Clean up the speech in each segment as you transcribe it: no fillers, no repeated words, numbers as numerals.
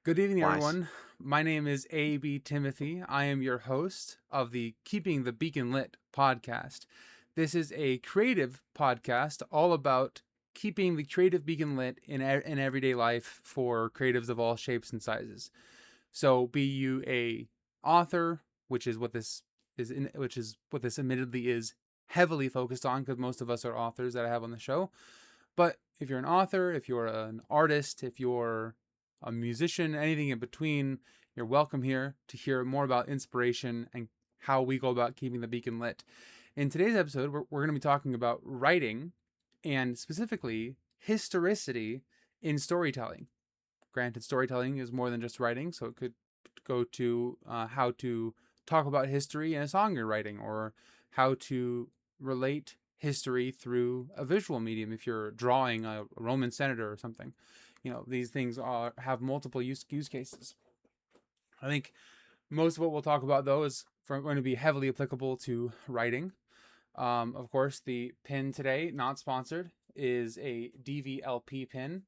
Good evening, Nice. everyone. My name is A.B. Timothy. I am your host of the Keeping the Beacon Lit podcast. This is a creative podcast all about keeping the creative beacon lit in everyday life for creatives of all shapes and sizes. So, be you a author, which is what this which is what this admittedly is heavily focused on, because most of us are authors that I have on the show. But if you're an author, if you're an artist, if you're a musician, anything in between, you're welcome here to hear more about inspiration and how we go about keeping the beacon lit. In today's episode, we're going to be talking about writing and specifically historicity in storytelling. Granted, storytelling is more than just writing, so it could go to how to talk about history in a song you're writing, or how to relate history through a visual medium if you're drawing a Roman senator or something. These things have multiple use cases. I think most of what we'll talk about, though, is going to be heavily applicable to writing. Of course, the pin today, not sponsored, is a DVLP pin.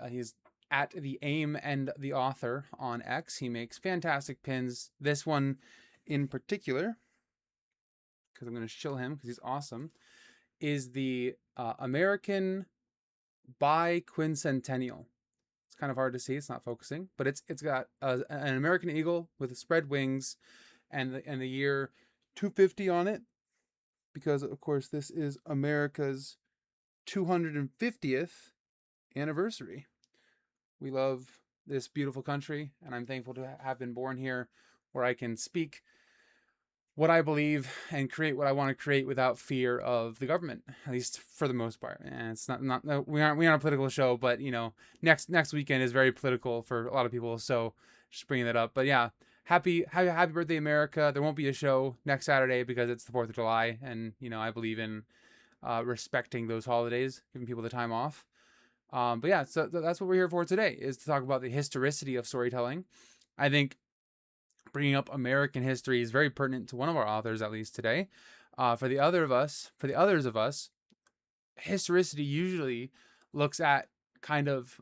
He's at the aim and the author on X. He makes fantastic pins. This one in particular, because I'm going to shill him because he's awesome, is the American biquincentennial. It's kind of hard to see; it's not focusing, but it's got an American eagle with spread wings, and the year 250 on it, because of course this is America's 250th anniversary. We love this beautiful country, and I'm thankful to have been born here, where I can speak what I believe and create what I want to create without fear of the government, at least for the most part. And it's not we aren't a political show, but next weekend is very political for a lot of people, so just bringing that up. But yeah, happy birthday, America. There won't be a show next Saturday because it's the 4th of July, and I believe in respecting those holidays, giving people the time off. But yeah, so that's what we're here for today, is to talk about the historicity of storytelling. I think bringing up American history is very pertinent to one of our authors, at least today. For the others of us, historicity usually looks at kind of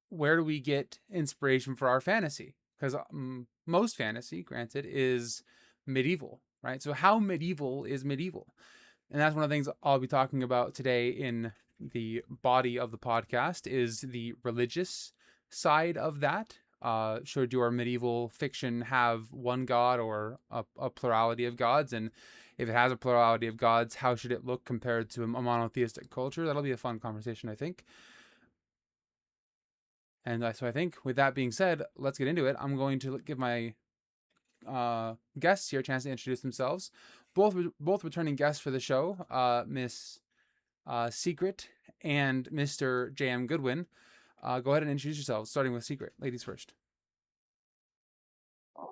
where do we get inspiration for our fantasy, because most fantasy, granted, is medieval, right? So how medieval is medieval? And that's one of the things I'll be talking about today in the body of the podcast, is the religious side of that. Should your medieval fiction have one god or a plurality of gods? And if it has a plurality of gods, how should it look compared to a monotheistic culture? That'll be a fun conversation, I think. And so I think with that being said, let's get into it. I'm going to give my guests here a chance to introduce themselves. Both returning guests for the show, Miss Secret and Mr. J.M. Goodwin. Go ahead and introduce yourselves, starting with Secret. Ladies first.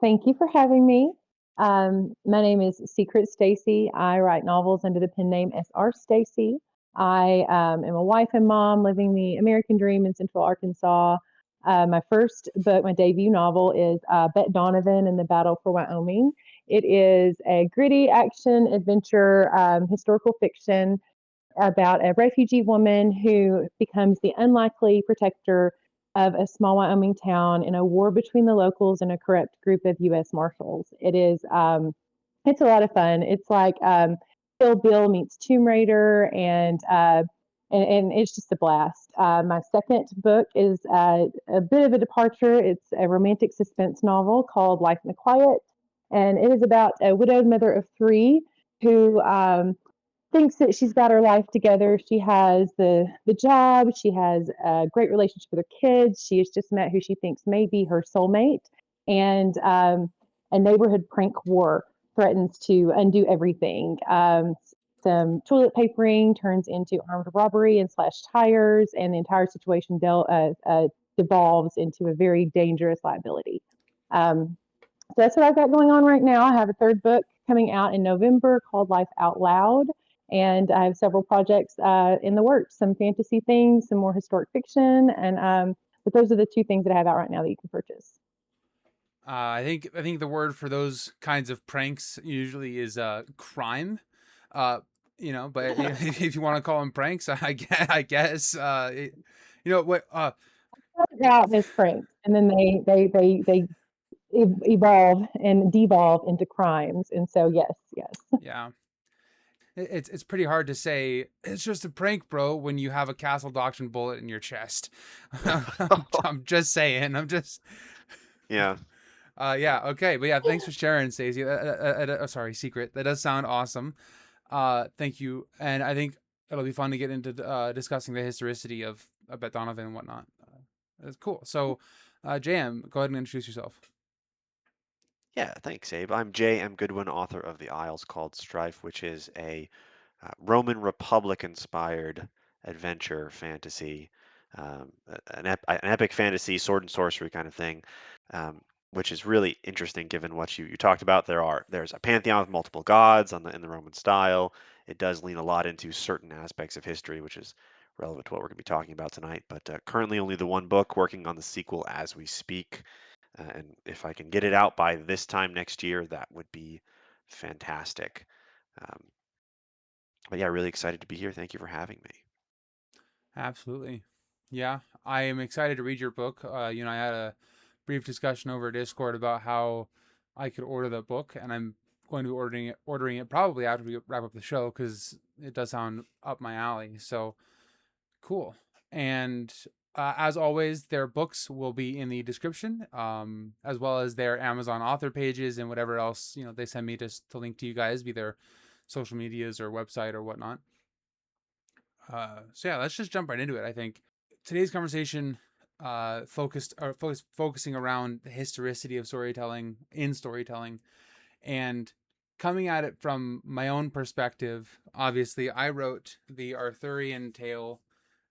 Thank you for having me. My name is Secret Stacy. I write novels under the pen name SR Stacy. I am a wife and mom living the American dream in Central Arkansas. My first book, my debut novel, is Bet Donovan and the Battle for Wyoming. It is a gritty action adventure historical fiction about a refugee woman who becomes the unlikely protector of a small Wyoming town in a war between the locals and a corrupt group of U.S. Marshals. It's a lot of fun. It's like Kill Bill meets Tomb Raider, and it's just a blast. My second book is a bit of a departure. It's a romantic suspense novel called Life in the Quiet, and it is about a widowed mother of three who thinks that she's got her life together. She has the job. She has a great relationship with her kids. She has just met who she thinks may be her soulmate, and a neighborhood prank war threatens to undo everything. Some toilet papering turns into armed robbery and slashed tires, and the entire situation devolves into a very dangerous liability. So that's what I've got going on right now. I have a third book coming out in November called Life Out Loud, and I have several projects in the works, some fantasy things, some more historic fiction, but those are the two things that I have out right now that you can purchase. I think the word for those kinds of pranks usually is crime. Uh, but if you want to call them pranks, I guess. What? Out as pranks. and then they evolve and devolve into crimes. And so, yes, yes. Yeah. It's pretty hard to say it's just a prank, bro, when you have a Castle Doctrine bullet in your chest. I'm just saying. I'm just Yeah. yeah, okay, but yeah, thanks for sharing, Stacey. Sorry, Secret. That does sound awesome. Thank you, and I think it'll be fun to get into discussing the historicity of Beth Donovan and whatnot. That's cool. So, JM, go ahead and introduce yourself. Yeah, thanks, Abe. I'm J.M. Goodwin, author of The Isles Called Strife, which is a Roman Republic inspired adventure fantasy, an epic fantasy, sword and sorcery kind of thing, um, which is really interesting given what you talked about. There's a pantheon with multiple gods in the Roman style. It does lean a lot into certain aspects of history, which is relevant to what we're going to be talking about tonight. But currently only the one book, working on the sequel as we speak. And if I can get it out by this time next year, that would be fantastic. Um, but yeah, really excited to be here. Thank you for having me. Absolutely. Yeah, I am excited to read your book. I had a brief discussion over Discord about how I could order the book, and I'm going to be ordering it probably after we wrap up the show because it does sound up my alley. So cool. And as always, their books will be in the description, as well as their Amazon author pages and whatever else they send me to link to you guys, be their social medias or website or whatnot. So yeah, let's just jump right into it. I think today's conversation focusing around the historicity of storytelling, and coming at it from my own perspective. Obviously, I wrote the Arthurian tale,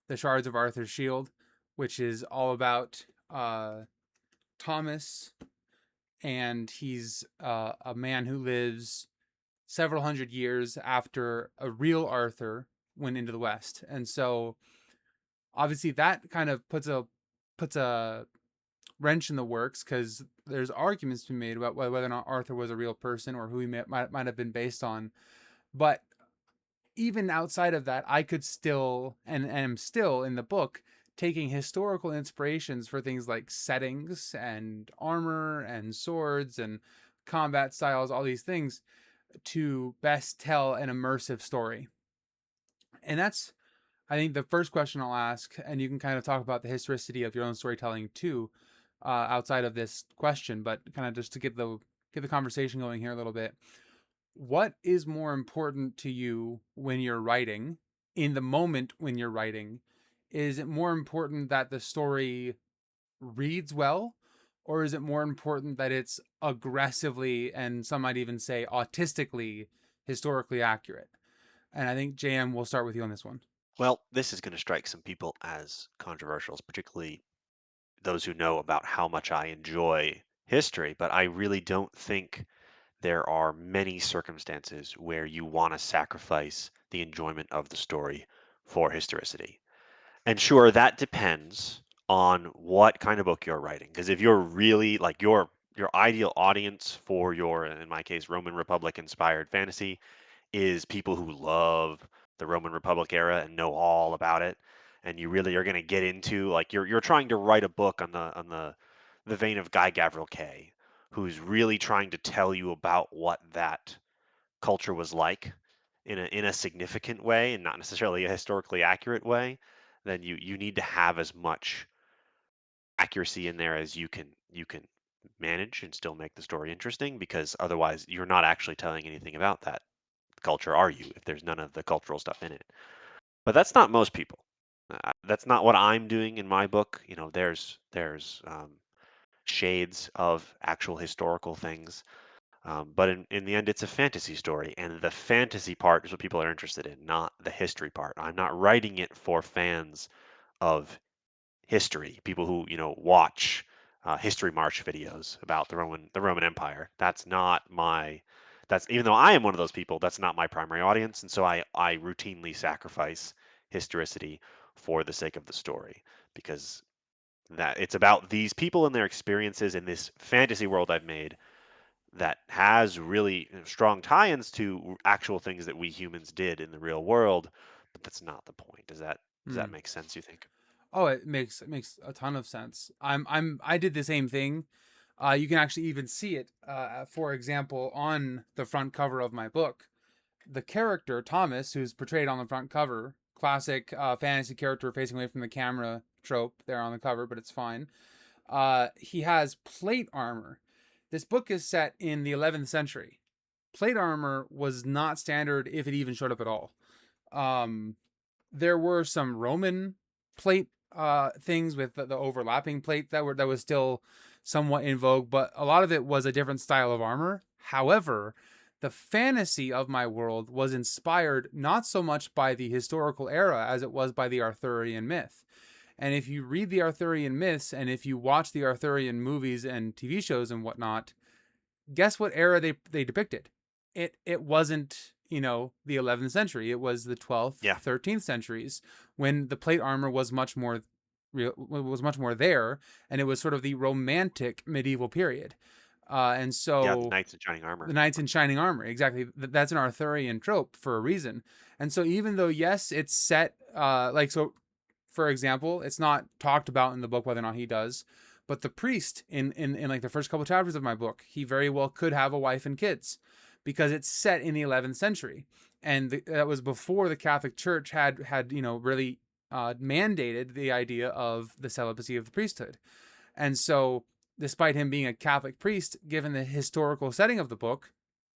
The Shards of Arthur's Shield, which is all about Thomas, and he's a man who lives several hundred years after a real Arthur went into the West. And so obviously that kind of puts a wrench in the works because there's arguments to be made about whether or not Arthur was a real person or who he might have been based on. But even outside of that, I could still and am still in the book taking historical inspirations for things like settings and armor and swords and combat styles, all these things to best tell an immersive story. And that's, I think, the first question I'll ask, and you can kind of talk about the historicity of your own storytelling too, outside of this question, but kind of just to get the conversation going here a little bit. What is more important to you when you're writing, in the moment when you're writing? Is it more important that the story reads well, or is it more important that it's aggressively, and some might even say autistically, historically accurate? And I think JM will start with you on this one. Well, this is going to strike some people as controversial, particularly those who know about how much I enjoy history, but I really don't think there are many circumstances where you want to sacrifice the enjoyment of the story for historicity. And sure, that depends on what kind of book you're writing. Because if you're really like your ideal audience for your, in my case, Roman Republic inspired fantasy is people who love the Roman Republic era and know all about it, and you really are going to get into like you're trying to write a book on the vein of Guy Gavriel Kay, who's really trying to tell you about what that culture was like in a significant way and not necessarily a historically accurate way, then you need to have as much accuracy in there as you can manage and still make the story interesting, because otherwise you're not actually telling anything about that culture, are you, if there's none of the cultural stuff in it? But that's not most people. That's not what I'm doing in my book. There's shades of actual historical things. But in the end, it's a fantasy story, and the fantasy part is what people are interested in, not the history part. I'm not writing it for fans of history, people who watch history march videos about the Roman Empire. That's not my. That's even though I am one of those people, that's not my primary audience, and so I routinely sacrifice historicity for the sake of the story, because that it's about these people and their experiences in this fantasy world I've made that has really strong tie-ins to actual things that we humans did in the real world, but that's not the point. Does that Hmm. make sense, you think? Oh, it makes a ton of sense. I did the same thing. You can actually even see it, for example, on the front cover of my book. The character Thomas, who's portrayed on the front cover, classic fantasy character facing away from the camera trope there on the cover, but it's fine. He has plate armor. This book is set in the 11th century. Plate armor was not standard if it even showed up at all. Um, there were some Roman plate things with the overlapping plate that was still somewhat in vogue, but a lot of it was a different style of armor. However, the fantasy of my world was inspired not so much by the historical era as it was by the Arthurian myth. And if you read the Arthurian myths and if you watch the Arthurian movies and TV shows and whatnot, guess what era they depicted? It wasn't, the 11th century. It was the 12th, Yeah, 13th centuries, when the plate armor was much more real, was much more there, and it was sort of the romantic medieval period. And yeah, the so knights in shining the armor. knights in shining armor, exactly. That's an Arthurian trope for a reason. And so even though, yes, it's set, for example, it's not talked about in the book whether or not he does, but the priest in like the first couple chapters of my book, he very well could have a wife and kids, because it's set in the 11th century, and that was before the Catholic Church had really mandated the idea of the celibacy of the priesthood. And so, despite him being a Catholic priest, given the historical setting of the book,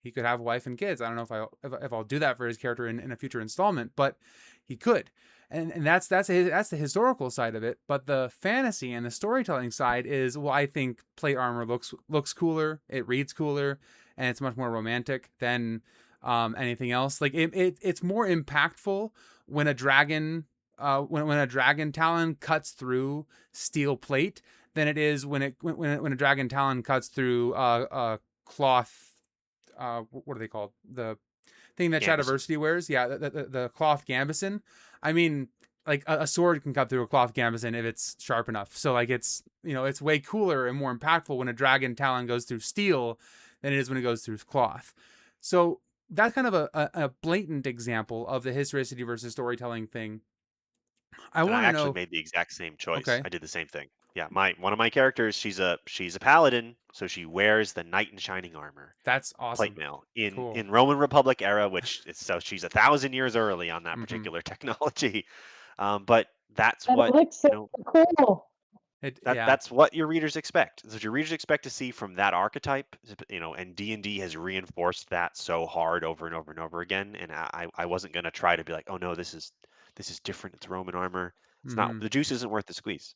he could have a wife and kids. I don't know if I'll do that for his character in a future installment, but he could. And that's the historical side of it. But the fantasy and the storytelling side is, well, I think plate armor looks cooler, it reads cooler, and it's much more romantic than anything else. Like it's more impactful when a dragon when a dragon talon cuts through steel plate than it is when a dragon talon cuts through cloth. What are they called? The thing that Gambeson. Shadiversity wears. Yeah, the cloth gambeson. I mean, like a sword can cut through a cloth gambeson if it's sharp enough. So like it's way cooler and more impactful when a dragon talon goes through steel than it is when it goes through cloth. So that's kind of a blatant example of the historicity versus storytelling thing. I And I want to actually know. made the exact same choice. Okay, I did the same thing. Yeah, my one of my characters, she's a paladin, so she wears the knight in shining armor, that's plate awesome. mail in Cool. Roman Republic era, which is so she's 1,000 years early on that Mm-hmm. particular technology. But that's And it what looks so cool. Yeah. that's what your readers expect. So your readers expect to see from that archetype, and D&D has reinforced that so hard over and over and over again. And I wasn't gonna try to be like, oh no, this is different. It's Roman armor. It's not. Mm-hmm. The juice isn't worth the squeeze.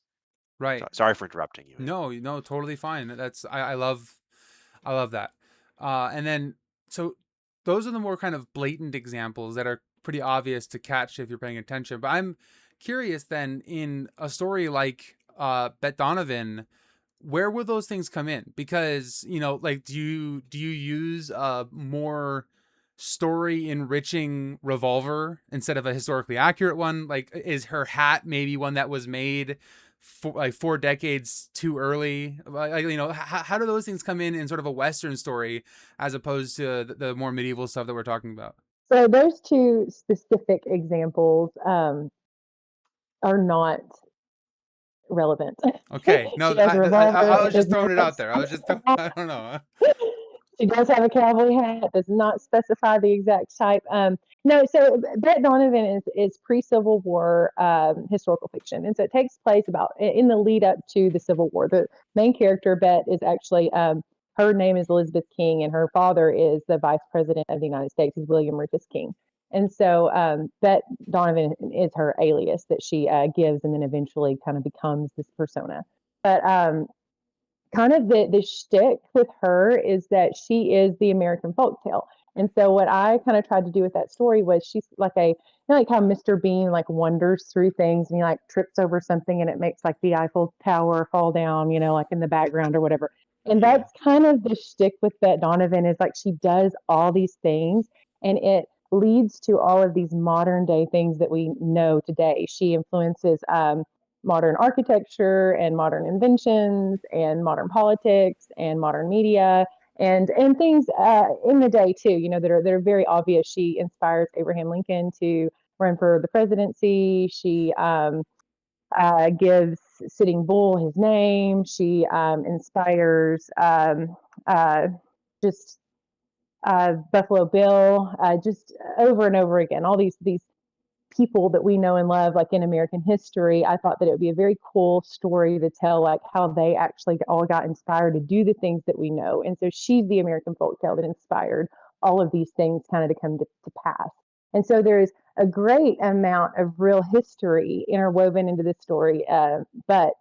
So, Right. sorry for interrupting you. No, no, totally fine. I love that. And then so those are the more kind of blatant examples that are pretty obvious to catch if you're paying attention. But I'm curious then, in a story like Bet Donovan, where will those things come in? Because, like, do you use a more story enriching revolver instead of a historically accurate one? Like, is her hat maybe one that was made for like 4 decades too early? Like, how do those things come in sort of a Western story as opposed to the more medieval stuff that we're talking about? So those two specific examples are not relevant. Okay, She no, has a revolver. I It was just does throwing it not out there. I don't know. She does have a cowboy hat. Does not specify the exact type. No, so Brett Donovan is pre-Civil War historical fiction, and so it takes place about in the lead up to the Civil War. The main character, Bet, is actually her name is Elizabeth King, and her father is the Vice President of the United States, is William Rufus King. And so Bet Donovan is her alias that she gives, and then eventually kind of becomes this persona. But kind of the shtick with her is that she is the American folktale. And so what I kind of tried to do with that story was she's like like how Mr. Bean like wanders through things and he like trips over something and it makes like the Eiffel Tower fall down, like in the background or whatever. And Yeah. that's kind of the shtick with Bet Donovan is like she does all these things and it leads to all of these modern day things that we know today. She influences modern architecture and modern inventions and modern politics and modern media and things in the day too, that are very obvious. She inspires Abraham Lincoln to run for the presidency. She gives Sitting Bull his name. She inspires just Buffalo Bill, just over and over again. All these people that we know and love, like in American history. I thought that it would be a very cool story to tell, like how they actually all got inspired to do the things that we know. And so she's the American folktale that inspired all of these things kind of to come to pass. And so there is a great amount of real history interwoven into this story, but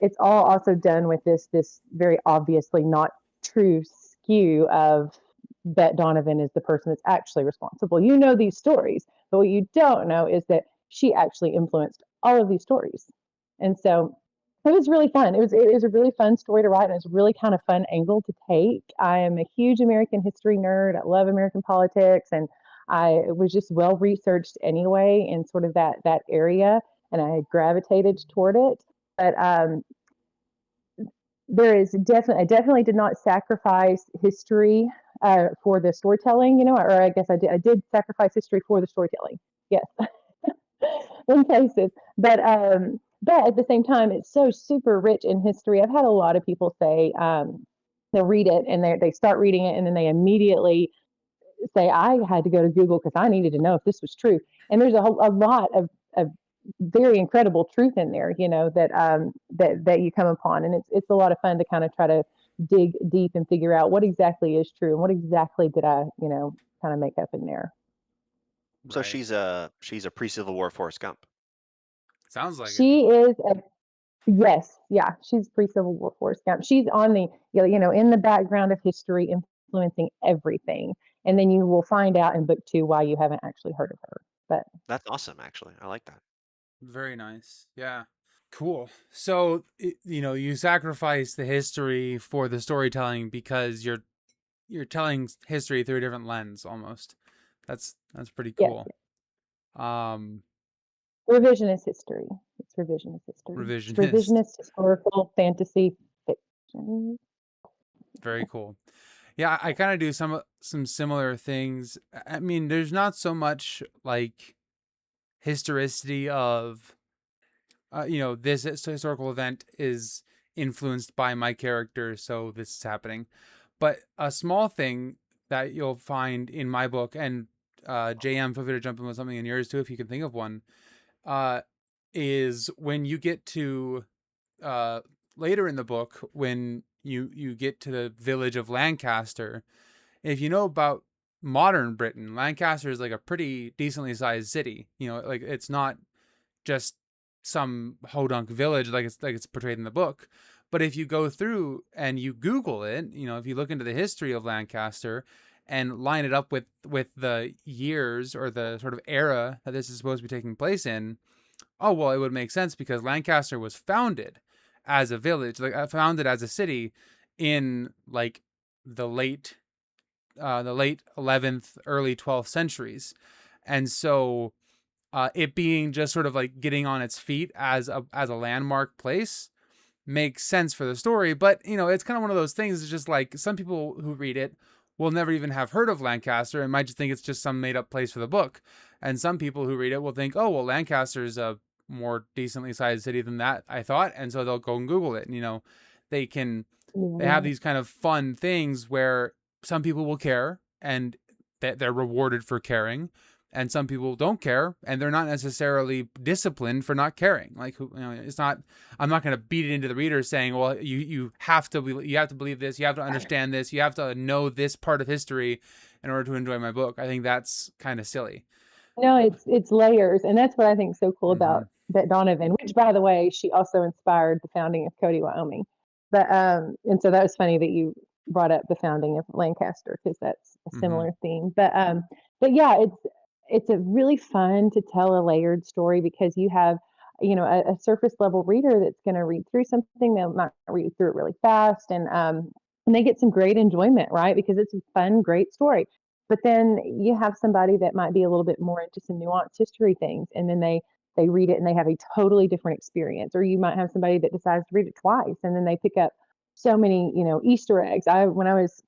it's all also done with this very obviously not true skew of Bet Donovan is the person that's actually responsible. You know these stories, but what you don't know is that she actually influenced all of these stories. And so it was really fun. It was a really fun story to write, and it's a really kind of fun angle to take. I am a huge American history nerd. I love American politics, and I was just well researched anyway in sort of that area, and I gravitated toward it. But I definitely did not sacrifice history for the storytelling, or I guess I did sacrifice history for the storytelling. Yes, in cases, but at the same time, it's so super rich in history. I've had a lot of people say they'll read it and they start reading it and then they immediately say, I had to go to Google because I needed to know if this was true. And there's a lot of very incredible truth in there, that you come upon, and it's a lot of fun to kind of try to dig deep and figure out what exactly is true and what exactly did I, kind of make up in there. So Right. she's a pre-Civil War Forrest Gump. Sounds like it. She is a Yes, yeah, she's pre-Civil War Forrest Gump. She's on the, in the background of history, influencing everything, and then you will find out in book 2 why you haven't actually heard of her. But That's awesome, actually. I like that. Very nice. Yeah. Cool. So, you sacrifice the history for the storytelling because you're telling history through a different lens almost. That's pretty yes, cool. Um revisionist history. It's revisionist history. It's revisionist. revisionist historical fantasy fiction. Very cool. Yeah, I kind of do some similar things. I mean, there's not so much like historicity of this historical event is influenced by my character, so this is happening. But a small thing that you'll find in my book, and JM, feel free to jump in with something in yours too if you can think of one, uh, is when you get to uh, later in the book, when you get to the village of Lancaster. If you know about modern Britain, Lancaster is like a pretty decently sized city. Like it's not just some hodunk village like it's portrayed in the book. But if you go through and you Google it, if you look into the history of Lancaster and line it up with the years or the sort of era that this is supposed to be taking place in, oh well, it would make sense because Lancaster was founded as a village, like founded as a city in like the late 11th, early 12th centuries, and so it being just sort of like getting on its feet as a landmark place makes sense for the story. But it's kind of one of those things. It's just like some people who read it will never even have heard of Lancaster and might just think it's just some made up place for the book. And some people who read it will think, oh well, Lancaster is a more decently sized city than that, I thought, and so they'll go and Google it. And, they can they have Yeah. these kind of fun things where some people will care and they're rewarded for caring, and some people don't care and they're not necessarily disciplined for not caring. Like, it's not, I'm not going to beat it into the reader saying, well, you have to believe this, you have to understand this, you have to know this part of history in order to enjoy my book. I think that's kind of silly. No, it's layers, and that's what I think is so cool Mm-hmm. about Bet Donovan. Which, by the way, she also inspired the founding of Cody, Wyoming. But and so that was funny that you brought up the founding of Lancaster because that's a Mm-hmm. similar theme. But yeah, it's a really fun to tell a layered story because you have a surface level reader that's going to read through something. They might read through it really fast, and they get some great enjoyment, right? Because it's a fun, great story. But then you have somebody that might be a little bit more into some nuanced history things, and then they read it and they have a totally different experience. Or you might have somebody that decides to read it twice, and then they pick up so many Easter eggs. When I was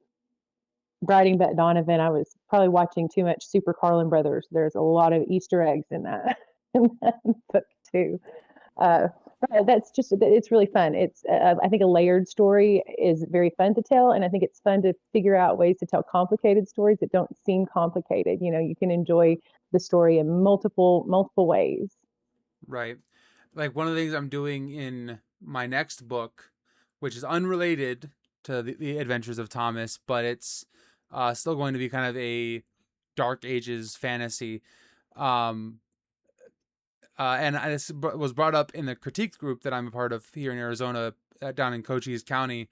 writing Bet Donovan, I was probably watching too much Super Carlin Brothers. There's a lot of Easter eggs in that, in that book too. Uh, but it's really fun. It's I think a layered story is very fun to tell, and I think it's fun to figure out ways to tell complicated stories that don't seem complicated. You can enjoy the story in multiple ways. Right. Like one of the things I'm doing in my next book, which is unrelated to the Adventures of Thomas, but it's still going to be kind of a Dark Ages fantasy. Um, and this was brought up in the critique group that I'm a part of here in Arizona, down in Cochise County.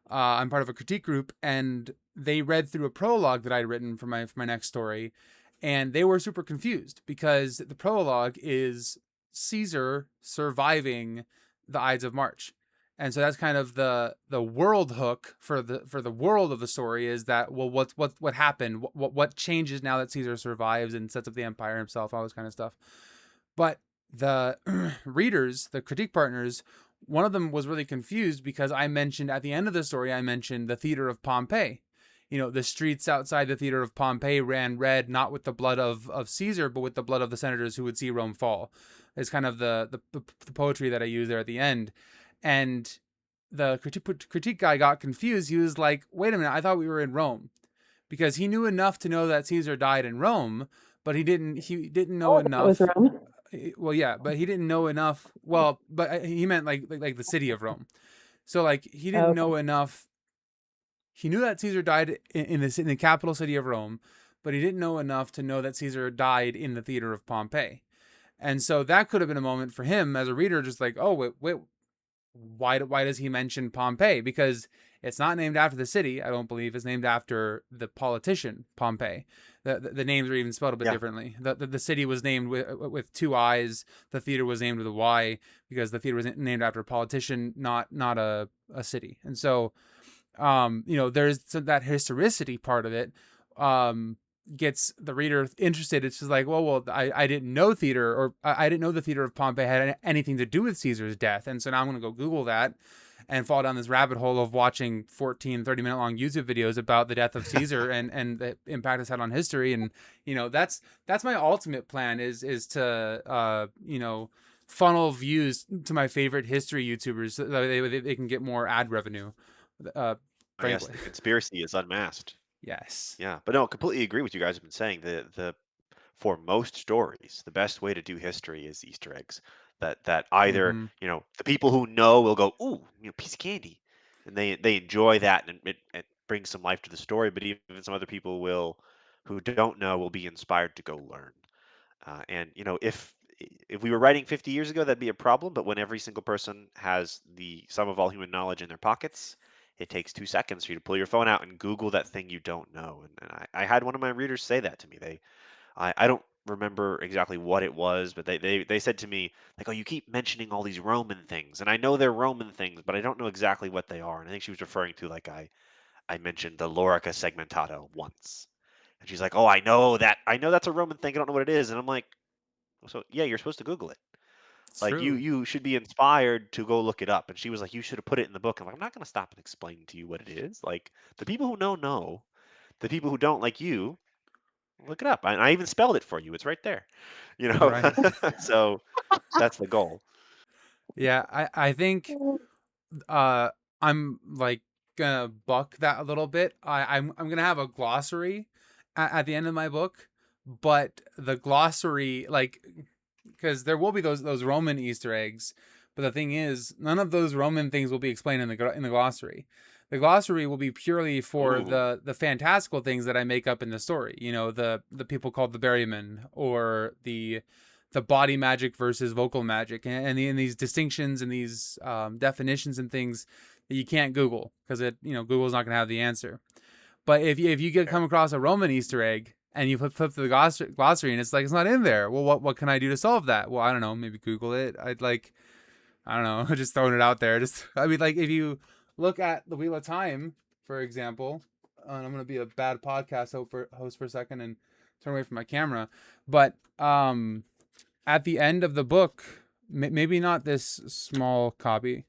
I'm part of a critique group, and they read through a prologue that I'd written for my next story, and they were super confused because the prologue is Caesar surviving the Ides of March, and so that's kind of the world hook for the world of the story is that, well, what happened, what changes now that Caesar survives and sets up the empire himself, all this kind of stuff. But the readers, the critique partners, one of them was really confused because I mentioned at the end of the story, I mentioned the theater of Pompeii. The streets outside the theater of Pompeii ran red, not with the blood of Caesar, but with the blood of the senators who would see Rome fall. It's kind of the poetry that I use there at the end. And the critique guy got confused. He was like, wait a minute, I thought we were in Rome. Because he knew enough to know that Caesar died in Rome, but he didn't know Oh, that was enough. Rome. Well, yeah, but he didn't know enough. Well, but he meant like the city of Rome. So like he didn't Okay. know enough. He knew that Caesar died in the capital city of Rome, but he didn't know enough to know that Caesar died in the theater of Pompeii. And so that could have been a moment for him as a reader, just like, oh wait, why does he mention Pompeii? Because it's not named after the city. I don't believe it's named after the politician Pompey. The names are even spelled a bit Yeah. differently. The city was named with two I's. The theater was named with a Y because the theater was named after a politician, not a city. And so there's that historicity part of it. Gets the reader interested. It's just like, well, I didn't know theater, or I didn't know the theater of Pompeii had anything to do with Caesar's death. And so now I'm going to go Google that and fall down this rabbit hole of watching 30-minute long YouTube videos about the death of Caesar and the impact it's had on history. And, that's my ultimate plan is to, funnel views to my favorite history YouTubers so that they can get more ad revenue. Uh, Oh, yes, frankly. the conspiracy is unmasked. Yes. Yeah, but no, completely agree with you guys have been saying. The For most stories, the best way to do history is Easter eggs. That either, Mm-hmm. the people who know will go, ooh, piece of candy, and they enjoy that, and it brings some life to the story. But even some other people who don't know, will be inspired to go learn. And if we were writing 50 years ago, that'd be a problem. But when every single person has the sum of all human knowledge in their pockets, it takes 2 seconds for you to pull your phone out and Google that thing you don't know. And I had one of my readers say that to me. I don't remember exactly what it was, but they said to me, like, oh, you keep mentioning all these Roman things, and I know they're Roman things, but I don't know exactly what they are. And I think she was referring to, like, I mentioned the Lorica segmentata once. And she's like, oh, I know that's a Roman thing. I don't know what it is. And I'm like, so yeah, you're supposed to Google it. It's Like you true. you should be inspired to go look it up. And she was like, you should have put it in the book. I'm like, I'm not gonna stop and explain to you what it is. Like the people who know. The people who don't, like you, look it up. I even spelled it for you. It's right there. You know. Right. So that's the goal. Yeah, I think uh I'm like gonna buck that a little bit. I'm gonna have a glossary at the end of my book, but the glossary, like, because there will be those Roman Easter eggs, but the thing is, none of those Roman things will be explained in the glossary. The glossary will be purely for Ooh. the fantastical things that I make up in the story. The people called the Berrymen, or the body magic versus vocal magic, and these distinctions and these definitions and things that you can't Google because Google's not going to have the answer. But if you come across a Roman Easter egg and you flip to the glossary and it's like it's not in there, well, what can I do to solve that? Well, I don't know, maybe Google it. I don't know, just throwing it out there. Just I mean, like, if you look at the Wheel of Time, for example, and I'm gonna be a bad podcast host for a second and turn away from my camera, but at the end of the book, maybe not this small copy.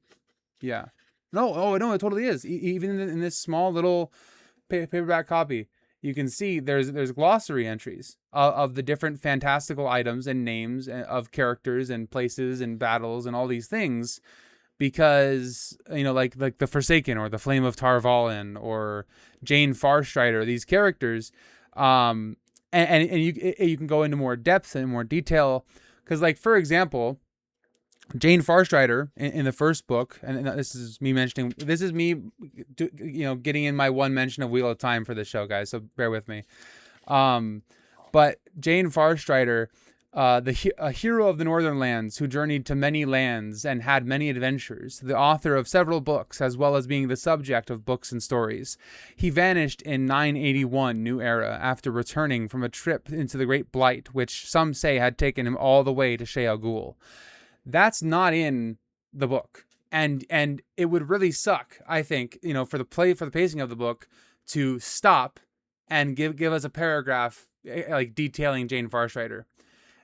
Yeah. No, oh no, it totally is. Even in this small little paperback copy, you can see there's glossary entries of the different fantastical items and names of characters and places and battles and all these things, because like the Forsaken or the Flame of Tarvalin or Jane Farstrider, these characters, and you can go into more depth and more detail, because like for example, Jane Farstrider in the first book, and this is me getting in my one mention of Wheel of Time for the show, guys, so bear with me. But Jane Farstrider, a hero of the Northern Lands who journeyed to many lands and had many adventures, the author of several books, as well as being the subject of books and stories. He vanished in 981 New Era after returning from a trip into the Great Blight, which some say had taken him all the way to Shea Ghul. That's not in the book, and it would really suck, I think, for the pacing of the book, to stop and give us a paragraph like detailing Jane Farstrider,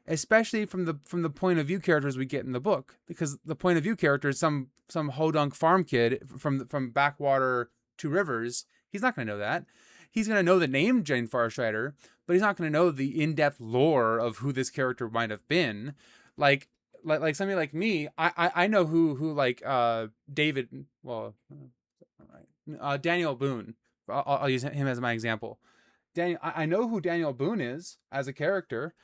especially from the point of view characters we get in the book, because the point of view character is some hodunk farm kid from backwater Two Rivers. He's not going to know that. He's going to know the name Jane Farstrider, but he's not going to know the in-depth lore of who this character might have been. Like somebody like me, I know who like David, well, Daniel Boone. I'll use him as my example. I know who Daniel Boone is as a character,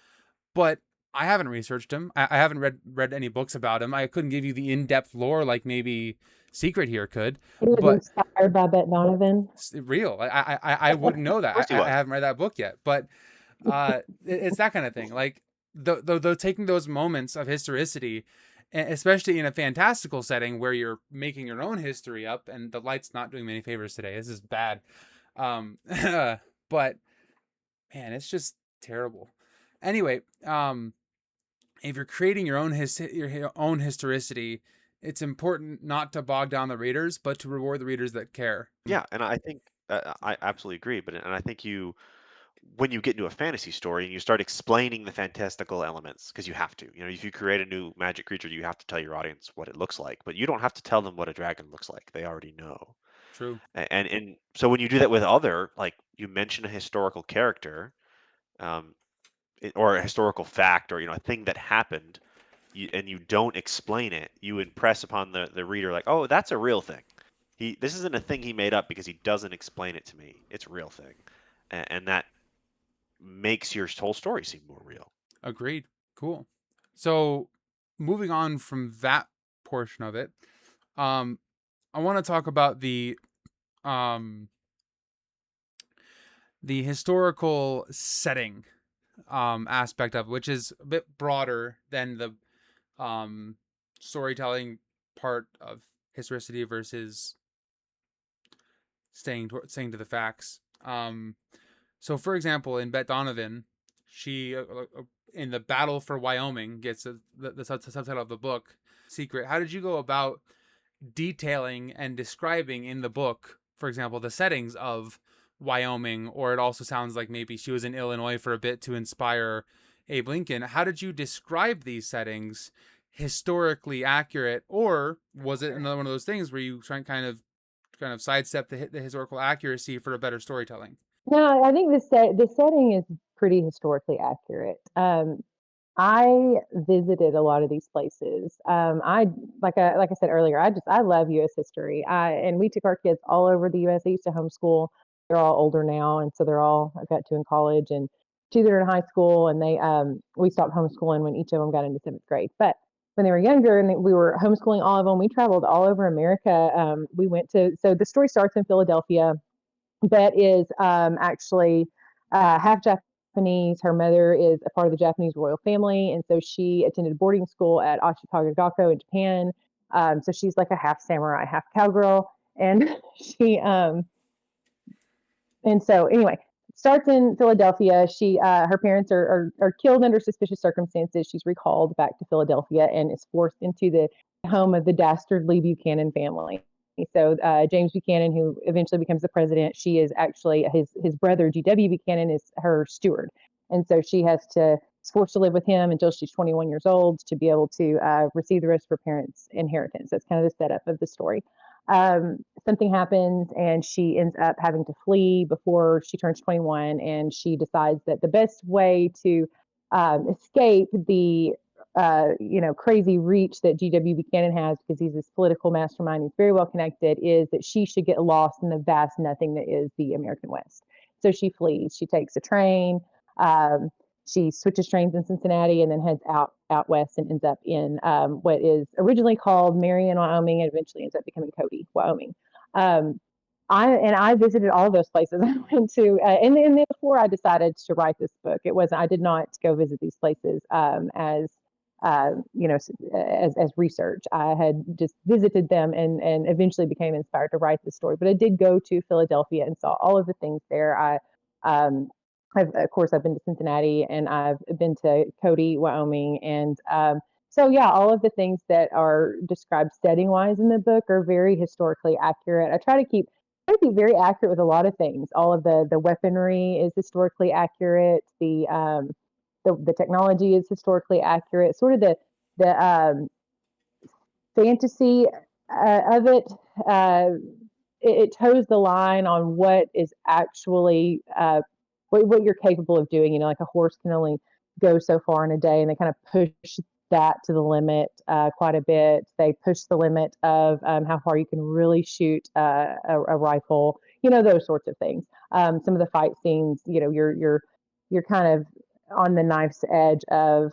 but I haven't researched him. I haven't read any books about him. I couldn't give you the in-depth lore like maybe Secret here could. He was But inspired by Bette Donovan. real, I wouldn't know that. Of course he I was. haven't read that book yet, but it's that kind of thing. Like the taking those moments of historicity, especially in a fantastical setting where you're making your own history up, and the light's not doing me any favors today. This is bad. But man, it's just terrible. Anyway, if you're creating your own historicity, it's important not to bog down the readers, but to reward the readers that care. Yeah, and I think I absolutely agree. And I think when you get into a fantasy story and you start explaining the fantastical elements, because you have to, if you create a new magic creature, you have to tell your audience what it looks like, but you don't have to tell them what a dragon looks like. They already know. True. And so when you do that with like you mention a historical character, or a historical fact, or a thing that happened, and you don't explain it, you impress upon the reader like, oh, that's a real thing. This isn't a thing he made up because he doesn't explain it to me. It's a real thing, and that makes your whole story seem more real. Agreed. Cool. So moving on from that portion of it, I want to talk about um, the historical setting aspect of it, which is a bit broader than the storytelling part of historicity versus staying to the facts. So, for example, in Bette Donovan, she in the Battle for Wyoming gets the subtitle of the book, Secret. How did you go about detailing and describing in the book, for example, the settings of Wyoming? Or it also sounds like maybe she was in Illinois for a bit to inspire Abe Lincoln. How did you describe these settings historically accurate, or was it another one of those things where you try and kind of sidestep the historical accuracy for a better storytelling? No, I think the setting is pretty historically accurate. I visited a lot of these places. I like I said earlier, I love U.S. history. And we took our kids all over the U.S. I used to homeschool. They're all older now, and so I've got two in college and two that are in high school. And we stopped homeschooling when each of them got into seventh grade. But when they were younger and we were homeschooling all of them, we traveled all over America. So the story starts in Philadelphia. Bet is actually half Japanese. Her mother is a part of the Japanese royal family, and so she attended boarding school at Ashikaga Gakko in Japan. So she's like a half samurai, half cowgirl, and she and so anyway, starts in Philadelphia. Her parents are killed under suspicious circumstances. She's recalled back to Philadelphia and is forced into the home of the dastardly Buchanan family. So James Buchanan, who eventually becomes the president, she is actually his brother G.W. Buchanan is her steward, and so is forced to live with him until she's 21 years old to be able to receive the rest of her parents' inheritance. That's kind of the setup of the story. Something happens and she ends up having to flee before she turns 21, and she decides that the best way to escape the crazy reach that G.W. Buchanan has, because he's this political mastermind, he's very well connected, is that she should get lost in the vast nothing that is the American West. So she flees. She takes a train. Um, she switches trains in Cincinnati and then heads out west and ends up in what is originally called Marion, Wyoming, and eventually ends up becoming Cody, Wyoming. Um, I visited all of those places. I went to, and then before I decided to write this book, it wasn't. I did not go visit these places as as research. I had just visited them and eventually became inspired to write this story. But I did go to Philadelphia and saw all of the things there. Um, of course, I've been to Cincinnati and I've been to Cody, Wyoming, and so yeah, all of the things that are described setting wise in the book are very historically accurate. I try to be very accurate with a lot of things. All of the weaponry is historically accurate. The technology is historically accurate. Sort of the fantasy of it, uh, it toes the line on what is actually what you're capable of doing. You know, like a horse can only go so far in a day, and they kind of push that to the limit quite a bit. They push the limit of how far you can really shoot a rifle. You know, those sorts of things. Some of the fight scenes, you know, you're kind of on the knife's edge of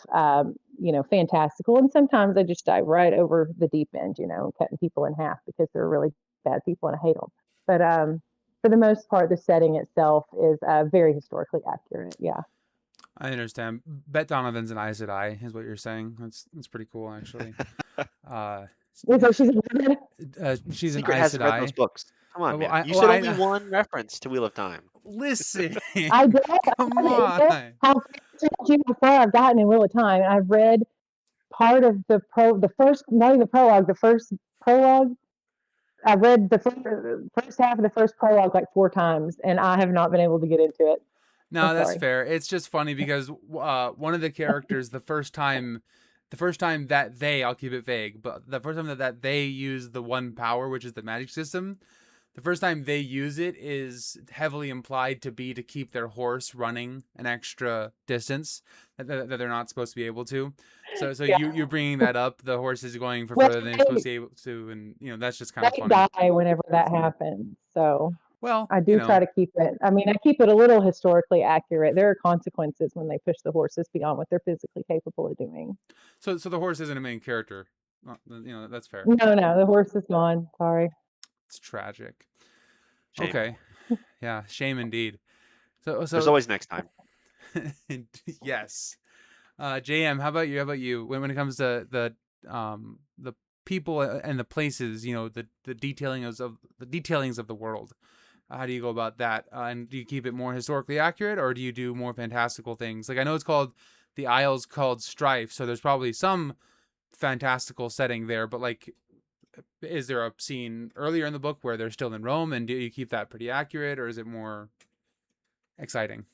fantastical, and sometimes I just dive right over the deep end, cutting people in half because they're really bad people and I hate them. But for the most part, the setting itself is very historically accurate. Yeah. I understand. Bet Donovan's an Aes Sedai, is what you're saying. That's pretty cool, actually. Uh, So she's a she's an Secret Aes hasn't read those Sedai. books. Come on, Well, man. I, You well, said only I one reference to Wheel of Time. listen. I did. Come Is it on. how far I've gotten in Wheel of Time? I've read part of the first, not even the prologue, the first prologue. I've read the first half of the first prologue like 4 times, and I have not been able to get into it. I'm No, that's sorry. fair. It's just funny because one of the characters, the first time that I'll keep it vague, but the first time that they use the one power, which is the magic system, the first time they use it is heavily implied to be to keep their horse running an extra distance that they're not supposed to be able to. So Yeah. you're bringing that up. The horse is going for Well, further than it's supposed to be able to, and that's just kind of they funny. die whenever that happens. So Well, I do try to keep it. I mean, I keep it a little historically accurate. There are consequences when they push the horses beyond what they're physically capable of doing. so the horse isn't a main character. That's fair. No, the horse is gone. Sorry. It's tragic. Shame. Okay. Yeah, shame indeed. So There's so always next time. yes. JM, how about you? How about you? When it comes to the people and the places, the detailings of the world. How do you go about that? And do you keep it more historically accurate, or do you do more fantastical things? Like I know it's called the Isles called Strife, so there's probably some fantastical setting there. But like, is there a scene earlier in the book where they're still in Rome, and do you keep that pretty accurate, or is it more exciting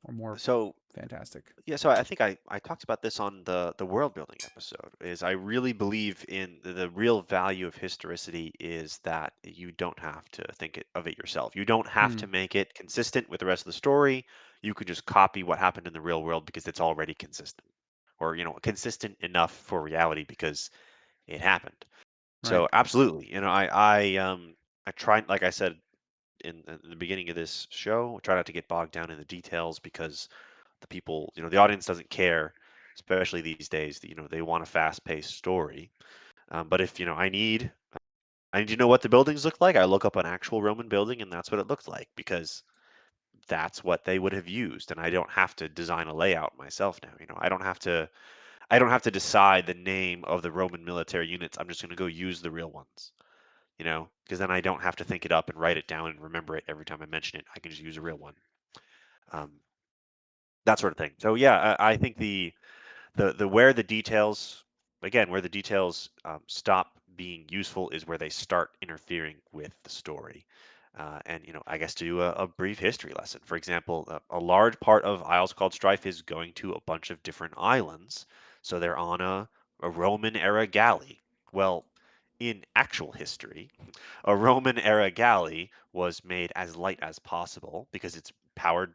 or more So fantastic? yeah, so I think I talked about this on the world building episode, is I really believe in the real value of historicity is that you don't have to of it yourself. You don't have Hmm. to make it consistent with the rest of the story. You could just copy what happened in the real world because it's already consistent, or consistent enough for reality because it happened. Right. So absolutely, I try, like I said in the beginning of this show, try not to get bogged down in the details because the people, the audience doesn't care, especially these days. They want a fast-paced story. But if I need to know what the buildings look like, I look up an actual Roman building, and that's what it looked like because that's what they would have used, and I don't have to design a layout myself now. I don't have to decide the name of the Roman military units. I'm just going to go use the real ones. Because then I don't have to think it up and write it down and remember it every time I mention it. I can just use a real one. Um, that sort of thing. So yeah, I think the where the details again where the details stop being useful is where they start interfering with the story. And I guess to do a brief history lesson, for example, a large part of Isles Called Strife is going to a bunch of different islands, so they're on a Roman era galley. Well, in actual history, a Roman era galley was made as light as possible because it's powered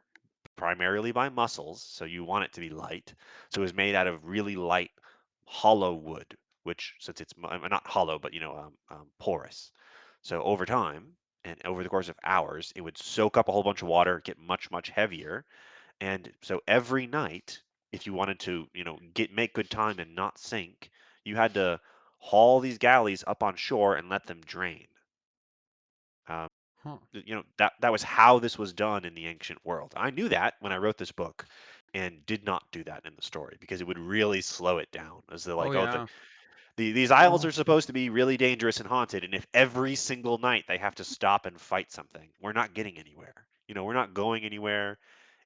primarily by muscles, so you want it to be light. So it was made out of really light hollow wood, which since it's not hollow, but porous. So over time and over the course of hours, it would soak up a whole bunch of water, get much, much heavier. And so every night, if you wanted to, get make good time and not sink, you had to haul these galleys up on shore and let them drain. Um, Huh. that was how this was done in the ancient world. I knew that when I wrote this book, and did not do that in the story because it would really slow it down. As they're Oh like, oh, yeah. these isles Yeah. are supposed to be really dangerous and haunted, and if every single night they have to stop and fight something, we're not getting anywhere. We're not going anywhere.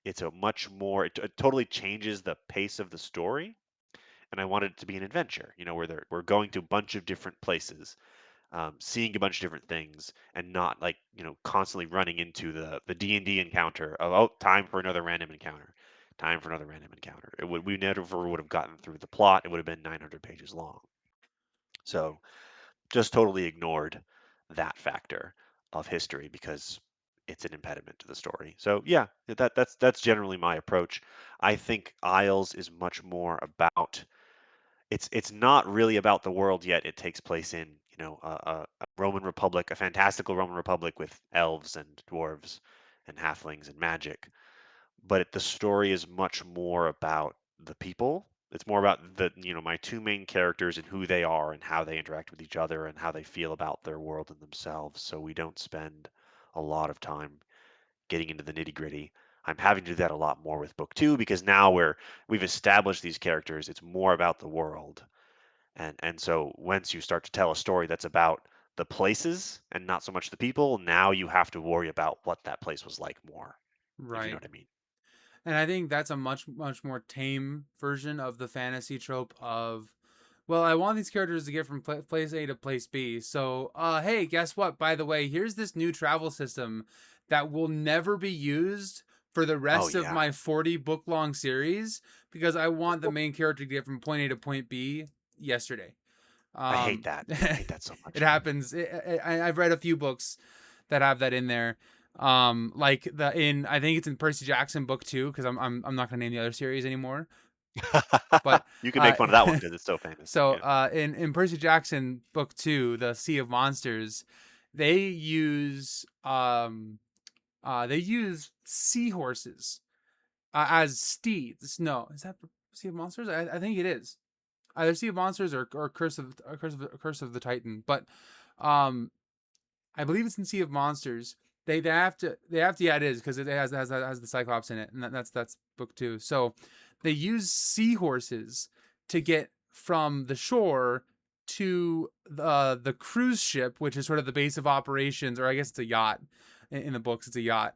It's a much more. It totally changes the pace of the story, and I wanted it to be an adventure. Where we're going to a bunch of different places, seeing a bunch of different things, and not like constantly running into the D&D encounter of, oh, time for another random encounter, time for another random encounter. We never would have gotten through the plot. It would have been 900 pages long. So just totally ignored that factor of history because it's an impediment to the story. So yeah, that's generally my approach. I think Isles is much more about, it's not really about the world yet. It takes place in, a Roman Republic, a fantastical Roman Republic with elves and dwarves and halflings and magic. But the story is much more about the people. It's more about my two main characters and who they are and how they interact with each other and how they feel about their world and themselves. So we don't spend a lot of time getting into the nitty gritty. I'm having to do that a lot more with book two because now we've established these characters. It's more about the world, and so once you start to tell a story that's about the places and not so much the people, now you have to worry about what that place was like more, if you know Right. what I mean. And I think that's a much more tame version of the fantasy trope of, well, I want these characters to get from place A to place B. So, hey, guess what? By the way, here's this new travel system that will never be used for the Oh rest of yeah, my 40 book long series because I want the main character to get from point A to point B yesterday. I hate Um, that. I hate that so it much. happens. I've read a few books that have that in there. Like I think it's in Percy Jackson book 2 because I'm not gonna name the other series anymore. But You can uh, make fun of that one because it's so famous. so Yeah. in Percy Jackson book 2, the Sea of Monsters, they use seahorses as steeds. No, is that Sea of Monsters? I think it is either Sea of Monsters or Curse of the Titan. But um, I believe it's in Sea of Monsters. They have to yeah, it is because it has the Cyclops in it, and that's book 2. So they use seahorses to get from the shore to the cruise ship, which is sort of the base of operations, or I guess it's a yacht. In the books, it's a yacht.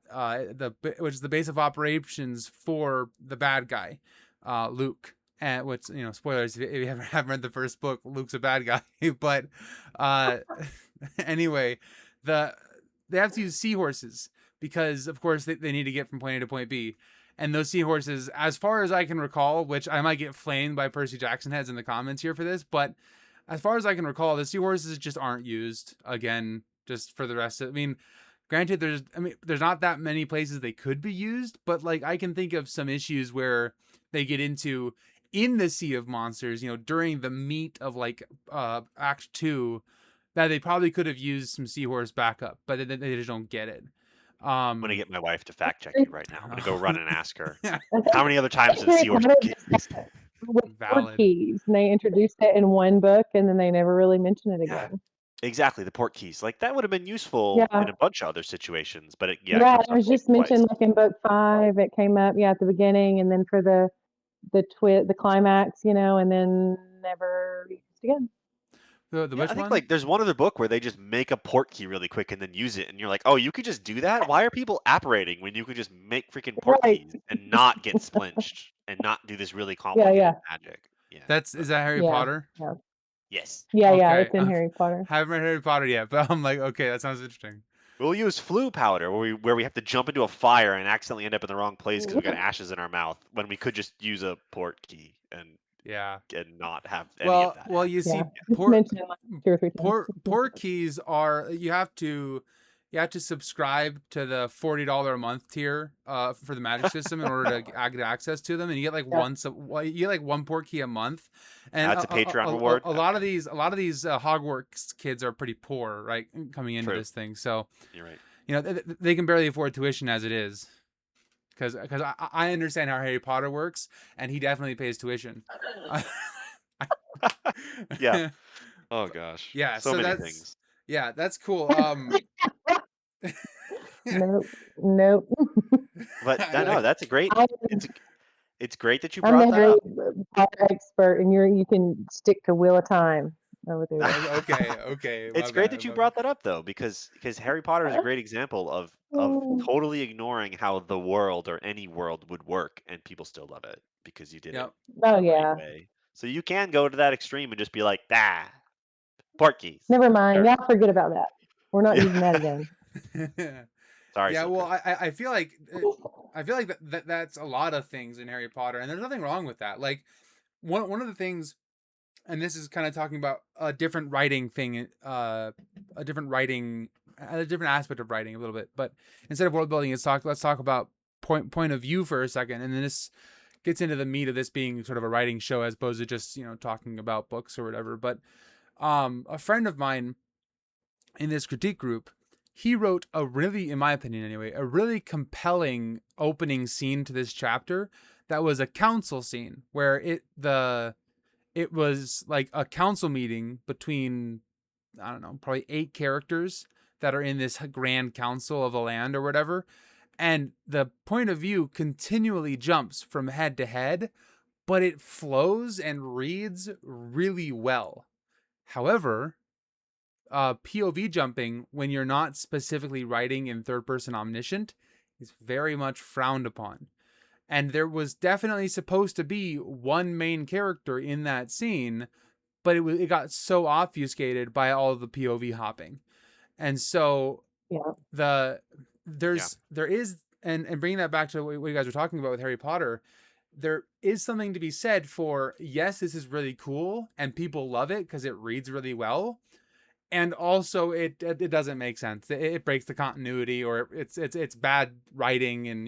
Which is the base of operations for the bad guy, Luke. And which, spoilers if you haven't read the first book, Luke's a bad guy. But uh, anyway, the they have to use seahorses because of course they need to get from point A to point B. And those seahorses, as far as I can recall, which I might get flamed by Percy Jackson heads in the comments here for this, but as far as I can recall, the seahorses just aren't used again. Just for the rest of, I mean, granted, there's not that many places they could be used, but like I can think of some issues where they get into in the Sea of Monsters, during the meat of like Act 2, that they probably could have used some seahorse backup, but they just don't get it. I'm gonna Um, get my wife to fact check you right now. I'm gonna go run and ask her I how think many other times has Harry seahorse Potter get just used. had with port valid. keys, and they introduced it in one book, and then they never really mention it Yeah, again. exactly. The port keys, like that would have been useful Yeah, in a bunch of other situations, but it yeah, comes it up was like just twice. mentioned like in book 5. It came up, yeah, at the beginning, and then for the climax, and then never used again. The Yeah, which I think one? like there's one other book where they just make a port key really quick and then use it, and you're like, oh, you could just do that? Why are people apparating when you could just make freaking port Right. keys and not get splinched and not do this really Yeah, complicated yeah, magic? Yeah, Is but that Harry yeah, Potter? yeah, yes. yeah, yeah. Okay, It's in Harry Potter. haven't read Harry Potter yet, but I'm like, okay, that sounds interesting. We'll use flu powder where we have to jump into a fire and accidentally end up in the wrong place because we got ashes in our mouth when we could just use a port key and Yeah. and not have any of that Well, happen. you Yeah, see, just poor mention it like 2 or 3 times. poor keys are you have to subscribe to the $40 a month tier for the Magic System in order to get access to them, and you get like Yeah. you get like one port key a month, and That's a Patreon reward. a lot of Okay. these Hogwarts kids are pretty poor, right, coming into True. this thing. So You're right. they can barely afford tuition as it is. Because I understand how Harry Potter works, and he definitely pays tuition. Yeah. Oh gosh. Yeah, So so many things. that's cool. Nope, nope. But I, no, that's a great. I'm It's great that you I'm brought the that Harry up. Potter expert, and you can stick to Wheel of Time over there. okay, It's my great bad. that you brought that up though, because Harry Potter is a great example of Mm, totally ignoring how the world or any world would work, and people still love it because you did it Yep. oh the right yeah. way. So you can go to that extreme and just be like, ah, port keys. Never mind. Sure. Y'all forget about that. We're not Yeah. using that again. Sorry, Yeah, well, Silker. I feel like that's a lot of things in Harry Potter, and there's nothing wrong with that. Like one of the things, and this is kind of talking about a different writing thing, a different writing, a different aspect of writing a little bit. But instead of world building, let's talk about point of view for a second, and then this gets into the meat of this being sort of a writing show as opposed to just talking about books or whatever. But a friend of mine in this critique group, he wrote a really, in my opinion anyway, a really compelling opening scene to this chapter that was a council scene where it was like a council meeting between, I don't know, probably 8 characters that are in this grand council of a land or whatever. And the point of view continually jumps from head to head, but it flows and reads really well. However, POV jumping when you're not specifically writing in third person omniscient is very much frowned upon. And there was definitely supposed to be one main character in that scene, but it got so obfuscated by all of the POV hopping. And so Yeah. the Yeah. there is, and bringing that back to what you guys were talking about with Harry Potter, there is something to be said for, yes, this is really cool and people love it because it reads really well, and also it doesn't make sense. It breaks the continuity, or it's bad writing. And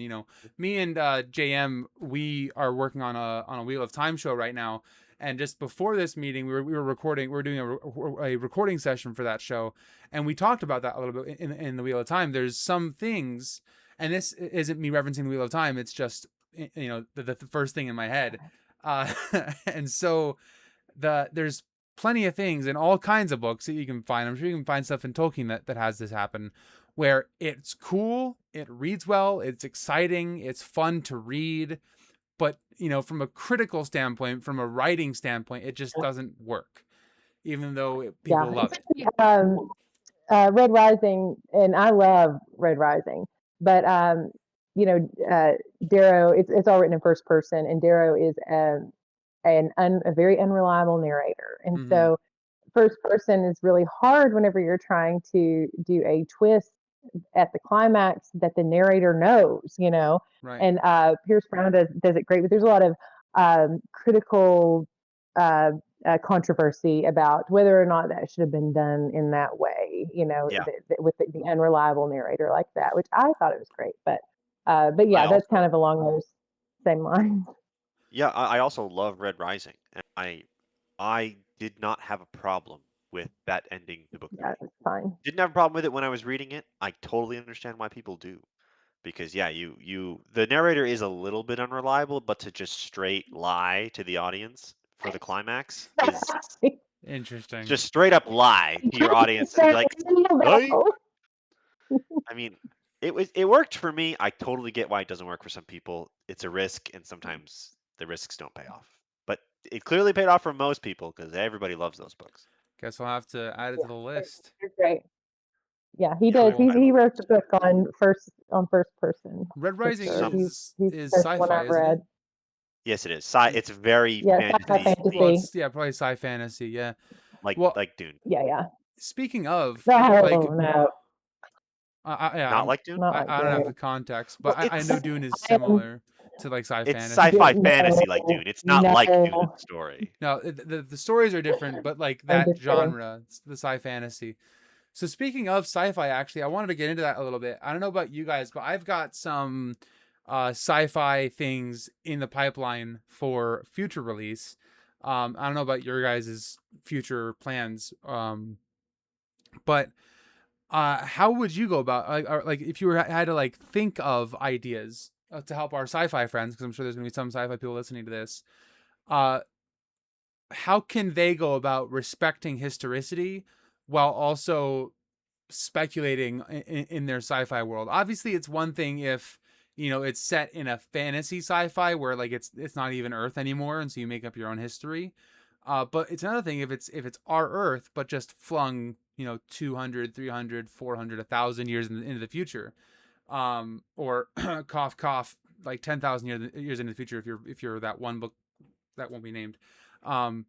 me and JM, we are working on a Wheel of Time show right now. And just before this meeting, we were recording. We were doing a recording session for that show, and we talked about that a little bit in the Wheel of Time. There's some things, and this isn't me referencing the Wheel of Time. It's just the first thing in my head, and so there's plenty of things in all kinds of books that you can find. I'm sure you can find stuff in Tolkien that has this happen, where it's cool, it reads well, it's exciting, it's fun to read, but from a critical standpoint, from a writing standpoint, it just doesn't work, even though Yeah. people love it. Red Rising, and I love Red Rising, but Darrow, it's all written in first person, and Darrow is a very unreliable narrator, and Mm-hmm. so first person is really hard whenever you're trying to do a twist at the climax that the narrator knows, Right. and Pierce Brown does it great, but there's a lot of critical uh, controversy about whether or not that should have been done in that way, Yeah. with the unreliable narrator like that, which I thought it was great. But I yeah, that's kind also of along those same lines. Yeah, I also love Red Rising, and I did not have a problem with that ending to book Yeah, three. it's fine. Didn't have a problem with it when I was reading it. I totally understand why people do. Because yeah, the narrator is a little bit unreliable, but to just straight lie to the audience for the climax is Interesting. just straight up lie to your audience and be like, right? I mean, it worked for me. I totally get why it doesn't work for some people. It's a risk, and sometimes the risks don't pay off. But it clearly paid off for most people because everybody loves those books. Guess I'll have to add it Yeah, to the list. they're great. Yeah, he Yeah, does. Cool. He wrote the book on first person Red for Rising sure. some He's is the first one sci-fi, I've isn't it? read. yes, it is. It's very Yeah, sci-fi fantasy Well, themed, fantasy. it's probably sci fantasy. Yeah. like Well, like Dune. Yeah, yeah. speaking of, like, No, no. Yeah, Not like Dune? not like I don't have Dune. the context, but Well, I know Dune is I am similar to like sci it's fantasy. sci-fi no, fantasy like Dune. It's not like Dune in no, the story. No, the stories are different, but like I'm that just kidding. genre, the sci fantasy. So speaking of sci-fi, actually, I wanted to get into that a little bit. I don't know about you guys, but I've got some sci-fi things in the pipeline for future release. I don't know about your guys' future plans, but how would you go about like if you had to like think of ideas to help our sci-fi friends, because I'm sure there's gonna be some sci-fi people listening to this. Uh, how can they go about respecting historicity while also speculating in their sci-fi world? Obviously, it's one thing if it's set in a fantasy sci-fi where like it's not even Earth anymore, and so you make up your own history. But it's another thing if it's our Earth, but just flung 200, 300, 400, 1,000 years into the future, or cough cough like 10,000 years into the future if you're that one book that won't be named. Um,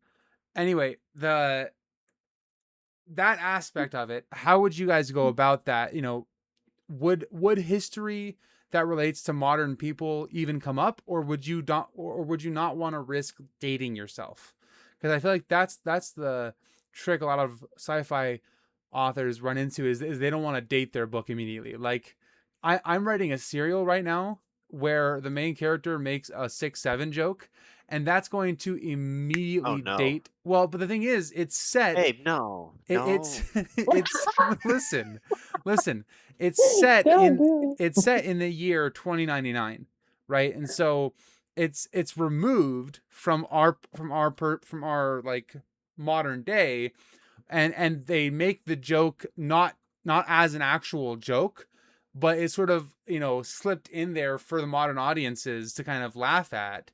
anyway, the that aspect of it, how would you guys go about that? Would history that relates to modern people even come up, or would you not want to risk dating yourself? Because I feel like that's the trick a lot of sci-fi authors run into is they don't want to date their book immediately. Like I'm writing a serial right now where the main character makes a 6'7" joke, and that's going to Oh immediately no. date. Well, but the thing is, it's set Babe, no. it's No. it's listen, listen. It's set Don't in do it's set in the year 2099, right? And so it's removed from our like modern day, and they make the joke not as an actual joke, but it's sort of slipped in there for the modern audiences to kind of laugh at,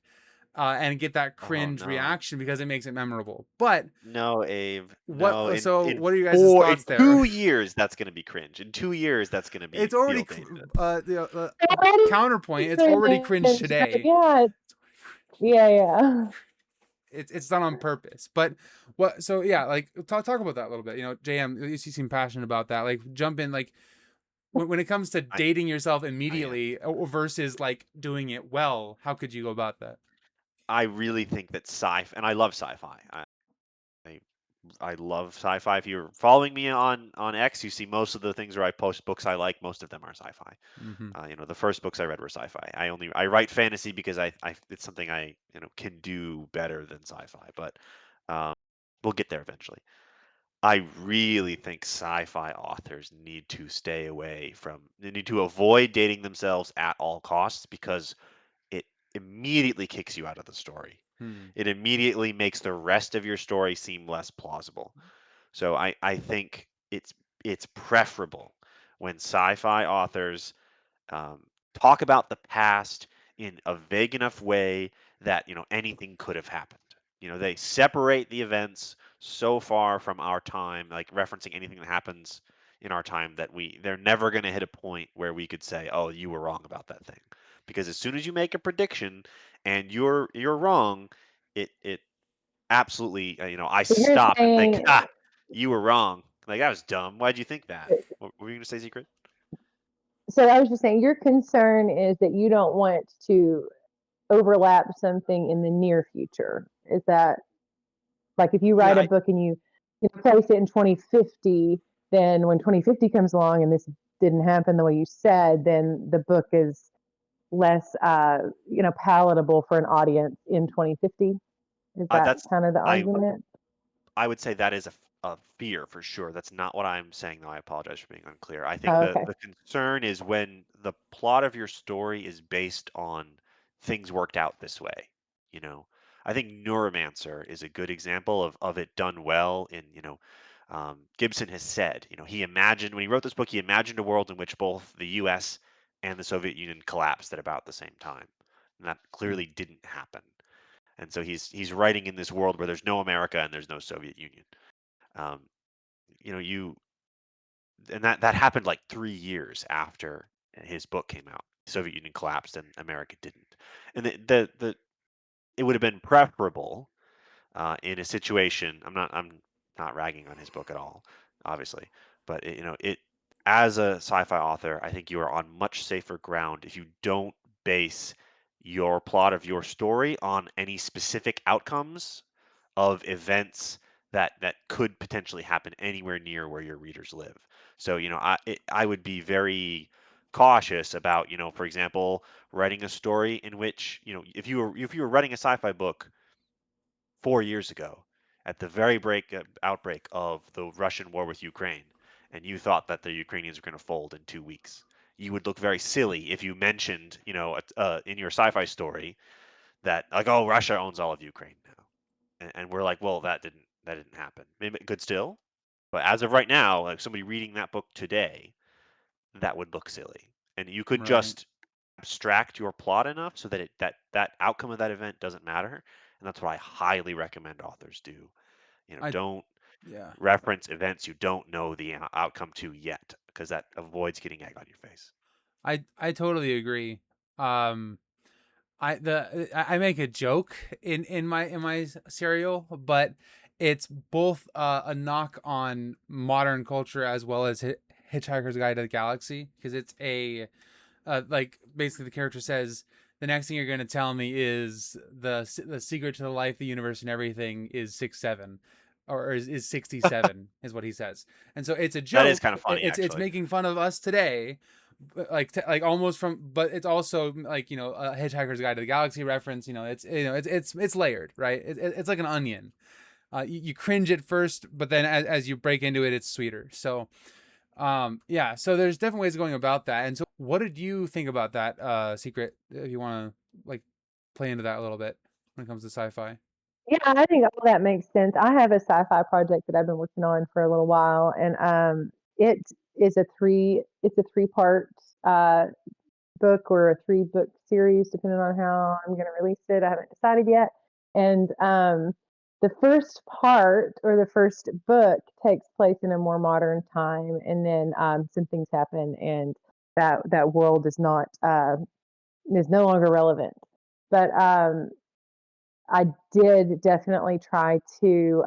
and get that Oh cringe no. reaction because it makes it memorable. But No, Abe. No, what so what are you guys' in thoughts there? 2 years that's gonna be cringe. In 2 years that's gonna be It's already feel dated. that. counterpoint. It's already cringe today. Yeah, yeah, yeah. It's done on purpose. But what? So yeah, like talk about that a little bit. JM, you seem passionate about that. Like jump in. Like when it comes to I dating yourself I am. immediately versus like doing it well, how could you go about that? I really think that and I love sci-fi. I I love sci-fi. If you're following me on X, you see most of the things where I post books I like. Most of them are sci-fi. Mm-hmm. The first books I read were sci-fi. I write fantasy because I it's something I can do better than sci-fi. But um, we'll get there eventually. I really think sci-fi authors need to stay away from. They need to avoid dating themselves at all costs because it immediately kicks you out of the story. Hmm. It immediately makes the rest of your story seem less plausible. So I think it's preferable when sci-fi authors um, talk about the past in a vague enough way that anything could have happened. They separate the events so far from our time, like referencing anything that happens in our time that they're never going to hit a point where we could say, "Oh, you were wrong about that thing," because as soon as you make a prediction and you're wrong, it absolutely I So you're stop and think, saying, "Ah, you were wrong. Like that was dumb. Why'd you think that?" What were you going to say, Secret? so I was just saying, your concern is that you don't want to overlap something in the near future. Is that like if you Yeah, write a book and you place it in 2050, then when 2050 comes along and this didn't happen the way you said, then the book is less, palatable for an audience in 2050? Is that that's kind of the I argument? I would say that is a fear for sure. That's not what I'm saying, though. I apologize for being unclear. I think Oh, the okay. the concern is when the plot of your story is based on things worked out this way. You know, I think Neuromancer is a good example of it done well. Gibson has said, he imagined when he wrote this book, he imagined a world in which both the U.S. and the Soviet Union collapsed at about the same time, and that clearly didn't happen. And so he's writing in this world where there's no America and there's no Soviet Union. Um, you know, you and that happened like 3 years after his book came out. The Soviet Union collapsed and America didn't. And the it would have been preferable in a situation. I'm not ragging on his book at all, obviously, but it as a sci-fi author, I think you are on much safer ground if you don't base your plot of your story on any specific outcomes of events that could potentially happen anywhere near where your readers live. So, I would be very cautious about, for example, writing a story in which, if you were writing a sci-fi book 4 years ago, at the very outbreak of the Russian war with Ukraine, and you thought that the Ukrainians were going to fold in 2 weeks, you would look very silly if you mentioned, in your sci-fi story that like, oh, Russia owns all of Ukraine now, and we're like, well, that didn't happen. Maybe it could still, but as of right now, like somebody reading that book today, that would look silly, and you could Right. just abstract your plot enough so that that outcome of that event doesn't matter, and that's what I highly recommend authors do. I Don't Yeah. reference events you don't know the outcome to yet, because that avoids getting egg on your face. I totally agree. Um I make a joke in my serial, but it's both a knock on modern culture as well as Hitchhiker's Guide to the Galaxy, because it's a like basically the character says the next thing you're going to tell me is the secret to the life, the universe, and everything is 6'7", or is 67 is what he says. And so it's a That is joke. kind of funny, It's actually. making fun of us today, like almost from, but it's also like, a Hitchhiker's Guide to the Galaxy reference. It's layered, right? It's like an onion. You cringe at first, but then as you break into it, it's sweeter. So yeah, so there's different ways of going about that. And so what did you think about that, Secret, if you want to like play into that a little bit when it comes to sci-fi? Yeah, I think all that makes sense. I have a sci-fi project that I've been working on for a little while, and it it's a three-part uh, book or a three-book series, depending on how I'm going to release it. I haven't decided yet. And the first part or the first book takes place in a more modern time, and then some things happen, and that world is no longer relevant. But I did definitely try to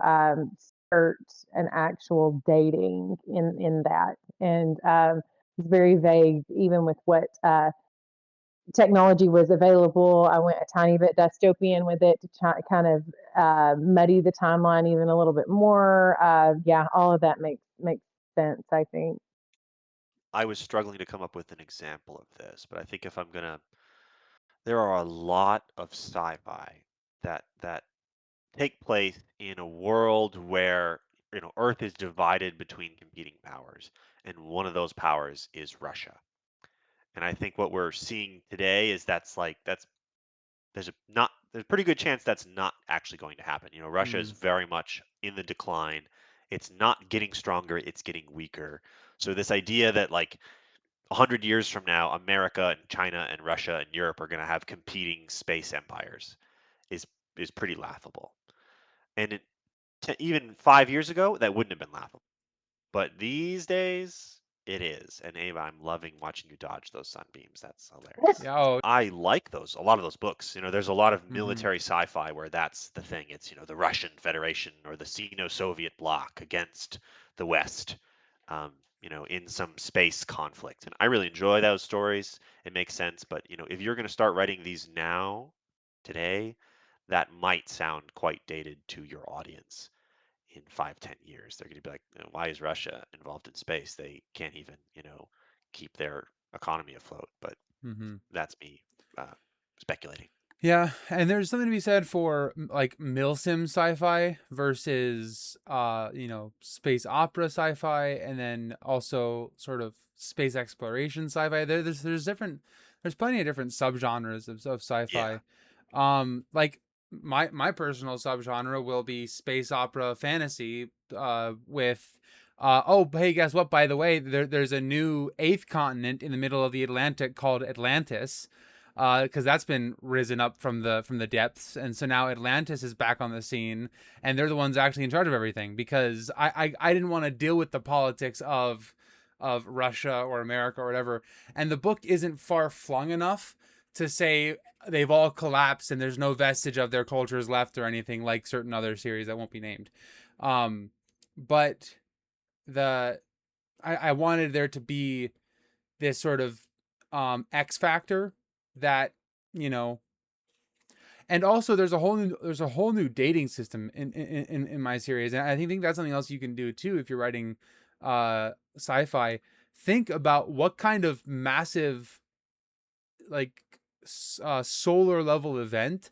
skirt an actual dating in that, and it's very vague, even with what technology was available. I went a tiny bit dystopian with it to try, kind of muddy the timeline even a little bit more. Yeah, all of that makes sense, I think. I was struggling to come up with an example of this, but I think if I'm gonna, there are a lot of sci-fi that take place in a world where Earth is divided between competing powers, and one of those powers is Russia. And I think what we're seeing today is that's there's a pretty good chance that's not actually going to happen. Russia is Mm, very much in the decline. It's not getting stronger, it's getting weaker. So this idea that like 100 years from now, America and China and Russia and Europe are going to have competing space empires is is pretty laughable. And even 5 years ago, that wouldn't have been laughable. But these days, it is. And Ava, I'm loving watching you dodge those sunbeams. That's hilarious. yeah. Oh. I like a lot of those books. There's a lot of Mm-hmm. military sci-fi where that's the thing. It's, the Russian Federation or the Sino-Soviet bloc against the West, in some space conflict. And I really enjoy those stories. It makes sense. But, if you're going to start writing these now, today, that might sound quite dated to your audience in 5, 10 years. They're going to be like, why is Russia involved in space? They can't even, keep their economy afloat. But Mm-hmm. that's me uh, speculating. Yeah, and there's something to be said for like milsim sci-fi versus space opera sci-fi, and then also sort of space exploration sci-fi. There's plenty of different subgenres of Yeah. sci-fi. Like my personal subgenre will be space opera fantasy with oh, hey, guess what, by the way, there's a new eighth continent in the middle of the Atlantic called Atlantis, because that's been risen up from the depths, and so now Atlantis is back on the scene, and they're the ones actually in charge of everything. Because I didn't want to deal with the politics of Russia or America or whatever, and the book isn't far flung enough to say they've all collapsed and there's no vestige of their cultures left or anything like certain other series that won't be named. But the I wanted there to be this sort of X factor that, you know, and also there's a whole new dating system in my series, and I think that's something else you can do too if you're writing sci-fi. Think about what kind of massive, like, solar level event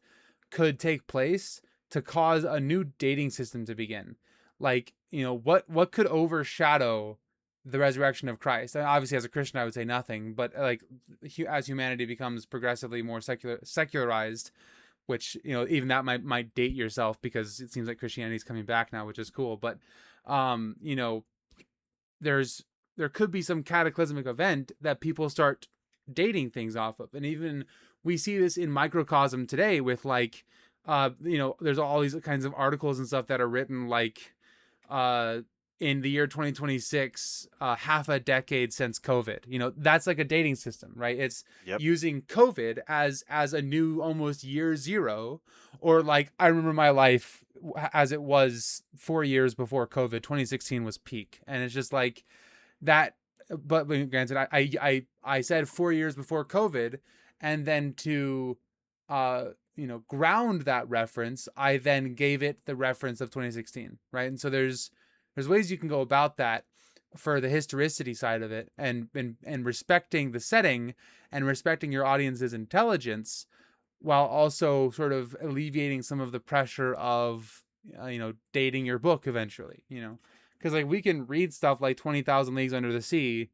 could take place to cause a new dating system to begin. Like, you know, what could overshadow the resurrection of Christ? And obviously, as a Christian, I would say nothing. But like, as humanity becomes progressively more secularized, which, you know, even that might date yourself, because it seems like Christianity is coming back now, which is cool. But you know, there's there could be some cataclysmic event that people start dating things off of. And even we see this in microcosm today with, like, you know, there's all these kinds of articles and stuff that are written, like, uh in the year 2026, half a decade since COVID. You know, that's like a dating system, right? It's Yep. using COVID as a new almost year zero. Or like, I remember my life as it was 4 years before COVID. 2016 was peak, and it's just like that. But granted, I said 4 years before COVID, and then to you know, ground that reference, I then gave it the reference of 2016, right? And so there's ways you can go about that for the historicity side of it, and respecting the setting and respecting your audience's intelligence, while also sort of alleviating some of the pressure of, you know, dating your book eventually, you know, because like we can read stuff like 20,000 Leagues Under the Sea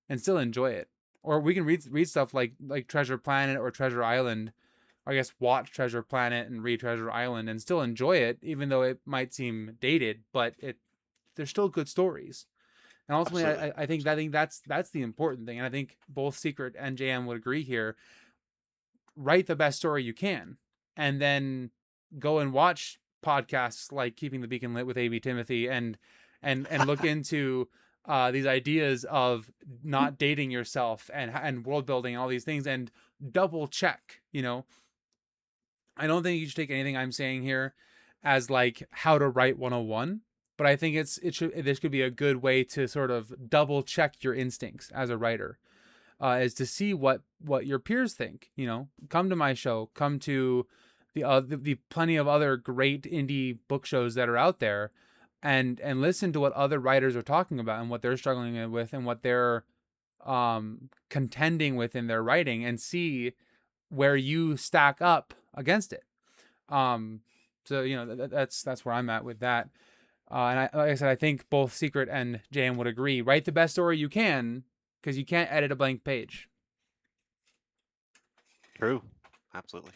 and still enjoy it, or we can read stuff like Treasure Planet or Treasure Island, or I guess watch Treasure Planet and read Treasure Island and still enjoy it, even though it might seem dated, but they're still good stories. And ultimately, Absolutely. I think that's the important thing, and I think both Secret and JM would agree here. Write the best story you can, and then go and watch podcasts like Keeping the Beacon Lit with AB Timothy, and look into these ideas of not dating yourself, and world building and all these things, and double check. You know, I don't think you should take anything I'm saying here as like how to write 101, but I think this could be a good way to sort of double check your instincts as a writer, is to see what your peers think. You know, come to my show, come to the plenty of other great indie book shows that are out there, and listen to what other writers are talking about and what they're struggling with and what they're contending with in their writing, and see where you stack up against it. Um, so you know, that's where I'm at with that. And like I said, I think both Secret and JM would agree. Write the best story you can, because you can't edit a blank page. True. Absolutely.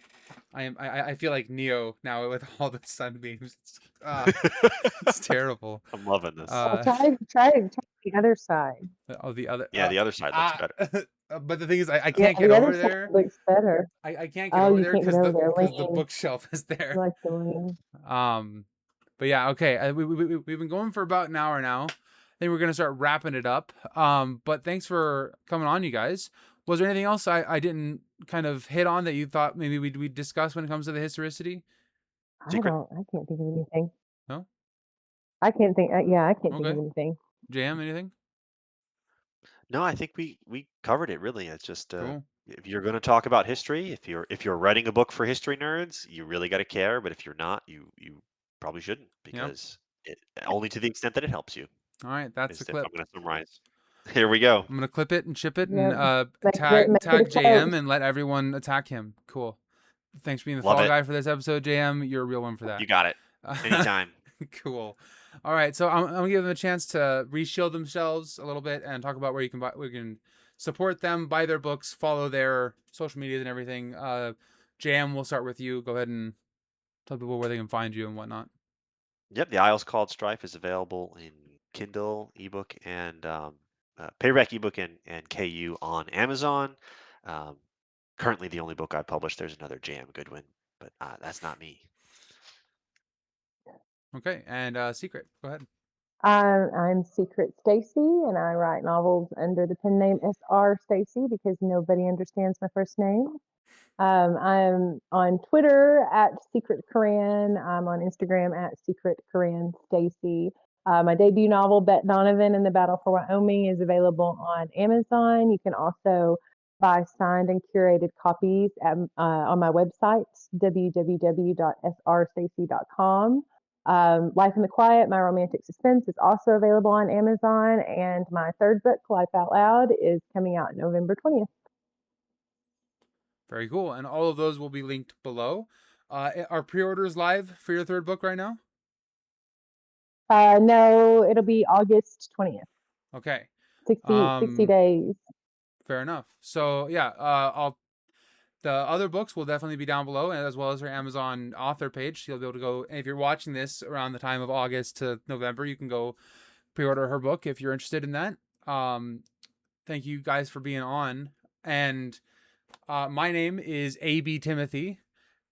I feel like Neo now with all the sunbeams. It's terrible. I'm loving this. Well, try the other side. Oh, the other Yeah, the other side looks better. but the thing is, I Yeah, can't get the other over side there. looks better. I can't get Oh, over you there can't get because over there. the Lean. bookshelf is there. You like the lean. But yeah, okay. We've been going for about an hour now. I think we're gonna start wrapping it up. But thanks for coming on, you guys. Was there anything else I didn't kind of hit on that you thought maybe we'd discuss when it comes to the historicity? Secret? I can't think of anything. No? I can't think. Yeah, I can't think of Okay. anything. Jam, anything? No, I think we covered it really. It's just Cool. if you're going to talk about history, if you're writing a book for history nerds, you really got to care. But if you're not, you probably shouldn't, Yep. because it only to the extent that it helps you. All right, that's the Is if I'm clip. going to summarize. Here we go. I'm gonna clip it and ship it, and Yep. Make it a tag JM quote. and let everyone attack him. Cool. Thanks for being the Love fall it. guy for this episode, JM. You're a real one for that. You got it. Anytime. Cool. All right, so I'm gonna give them a chance to reshield themselves a little bit and talk about where you can we can support them, buy their books, follow their social medias and everything. JM, we'll start with you. Go ahead and tell people where they can find you and whatnot. Yep, The Isles Called Strife is available in Kindle ebook and paperback ebook and KU on Amazon. Um, Currently, the only book I published. There's another Jam Goodwin, but that's not me. Okay, and Secret, go ahead. I'm Secret Stacy, and I write novels under the pen name SR Stacy because nobody understands my first name. I'm on Twitter at Secret Korean. I'm on Instagram at Secret Korean Stacy. My debut novel, Bet Donovan and the Battle for Wyoming, is available on Amazon. You can also buy signed and curated copies on my website, www.srstacy.com. Life in the Quiet, My Romantic Suspense, is also available on Amazon. And my third book, Life Out Loud, is coming out November 20th. Very cool. And all of those will be linked below. Are pre-orders live for your third book right now? No, it'll be August 20th. Okay. 60 days. Fair enough. So yeah, the other books will definitely be down below, as well as her Amazon author page. You'll be able to go, and if you're watching this around the time of August to November, you can go pre-order her book if you're interested in that. Thank you guys for being on. And my name is A.B. Timothy.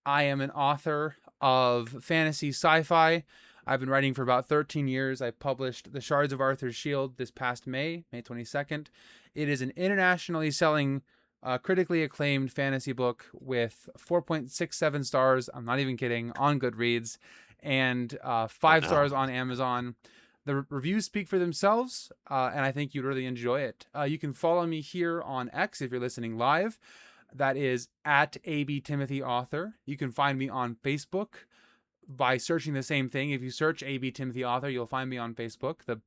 I am an author of fantasy sci-fi. I've been writing for about 13 years. I published The Shards of Arthur's Shield this past May 22nd. It is an internationally selling, critically acclaimed fantasy book with 4.67 stars, I'm not even kidding, on Goodreads, and 5 stars on Amazon. The reviews speak for themselves, and I think you'd really enjoy it. You can follow me here on X if you're listening live. That is at AB Timothy Author. You can find me on Facebook by searching the same thing. If you search AB Timothy Author, you'll find me on Facebook. The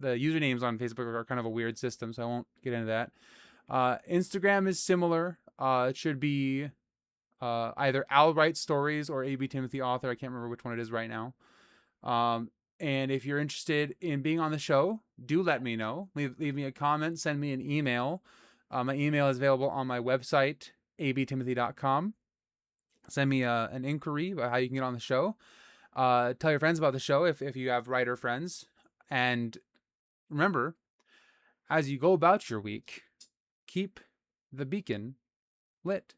usernames on Facebook are kind of a weird system, so I won't get into that. Instagram is similar. It should be either Al Write Stories or AB Timothy Author. I can't remember which one it is right now. And if you're interested in being on the show, do let me know. Leave me a comment, send me an email. My email is available on my website, abtimothy.com. Send me an inquiry about how you can get on the show. Tell your friends about the show if you have writer friends. And remember, as you go about your week, keep the beacon lit.